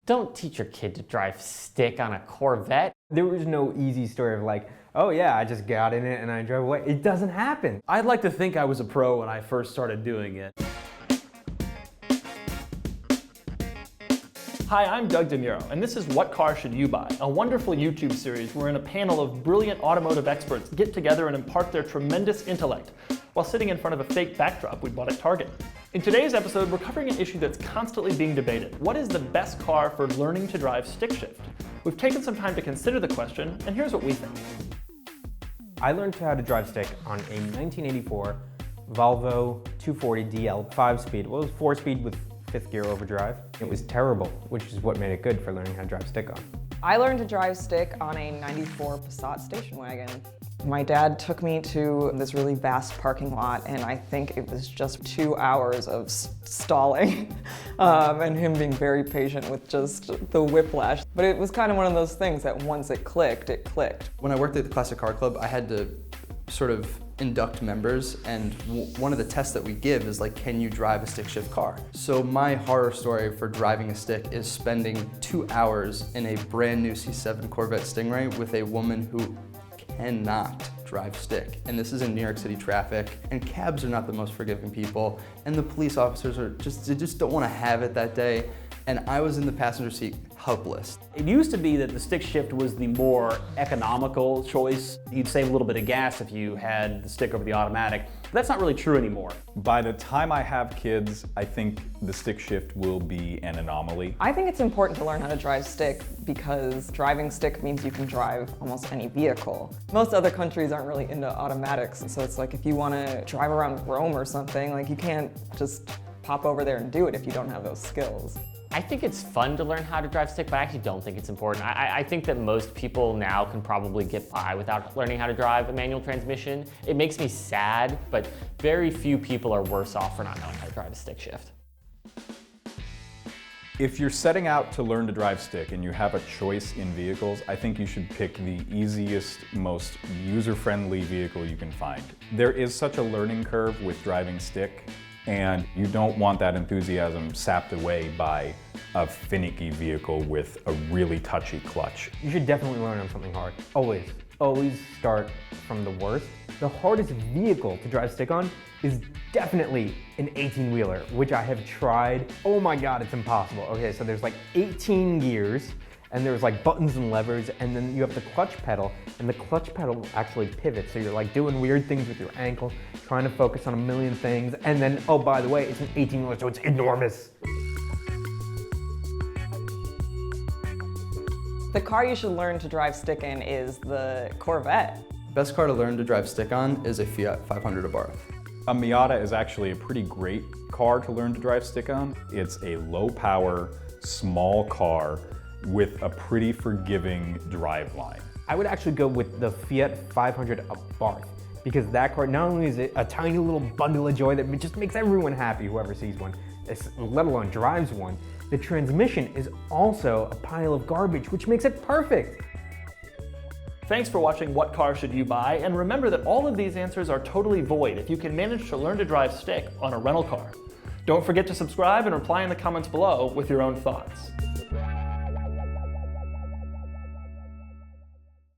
Don't teach your kid to drive stick on a Corvette. There was no easy story of like, oh yeah, I just got in it and I drove away. It doesn't happen. I'd like to think I was a pro when I first started doing it. Hi, I'm Doug De Niro, and this is What Car Should You Buy, a wonderful YouTube series wherein a panel of brilliant automotive experts get together and impart their tremendous intellect while sitting in front of a fake backdrop we bought at Target. In today's episode, we're covering an issue that's constantly being debated. What is the best car for learning to drive stick shift? We've taken some time to consider the question, and here's what we think. I learned how to drive stick on a 1984 Volvo 240 DL 5-speed. Well, it was 4-speed with 5th gear overdrive. It was terrible, which is what made it good for learning how to drive stick on. I learned to drive stick on a 94 Passat station wagon. My dad took me to this really vast parking lot, and I think it was just 2 hours of stalling and him being very patient with just the whiplash. But it was kind of one of those things that once it clicked, it clicked. When I worked at the Classic Car Club, I had to sort of induct members, and one of the tests that we give is like, can you drive a stick shift car? So my horror story for driving a stick is spending 2 hours in a brand new C7 Corvette Stingray with a woman who cannot drive stick. And this is in New York City traffic, and cabs are not the most forgiving people, and the police officers are they just don't want to have it that day. And I was in the passenger seat, helpless. It used to be that the stick shift was the more economical choice. You'd save a little bit of gas if you had the stick over the automatic. But that's not really true anymore. By the time I have kids, I think the stick shift will be an anomaly. I think it's important to learn how to drive stick because driving stick means you can drive almost any vehicle. Most other countries aren't really into automatics, so it's like if you want to drive around Rome or something, like you can't just pop over there and do it if you don't have those skills. I think it's fun to learn how to drive stick, but I actually don't think it's important. I think that most people now can probably get by without learning how to drive a manual transmission. It makes me sad, but very few people are worse off for not knowing how to drive a stick shift. If you're setting out to learn to drive stick and you have a choice in vehicles, I think you should pick the easiest, most user-friendly vehicle you can find. There is such a learning curve with driving stick, and you don't want that enthusiasm sapped away by a finicky vehicle with a really touchy clutch. You should definitely learn on something hard. Always. Always start from the worst. The hardest vehicle to drive stick on is definitely an 18-wheeler, which I have tried. Oh my God, it's impossible. Okay, so there's like 18 gears, and there's like buttons and levers, and then you have the clutch pedal, and the clutch pedal actually pivots, so you're like doing weird things with your ankle, trying to focus on a million things, and then, oh, by the way, it's an 18-wheeler, so it's enormous. The car you should learn to drive stick in is the Corvette. Best car to learn to drive stick on is a Fiat 500 Abarth. A Miata is actually a pretty great car to learn to drive stick on. It's a low-power, small car with a pretty forgiving driveline. I would actually go with the Fiat 500 Abarth, because that car, not only is it a tiny little bundle of joy that just makes everyone happy, whoever sees one, let alone drives one, the transmission is also a pile of garbage, which makes it perfect. Thanks for watching What Car Should You Buy? And remember that all of these answers are totally void if you can manage to learn to drive stick on a rental car. Don't forget to subscribe and reply in the comments below with your own thoughts.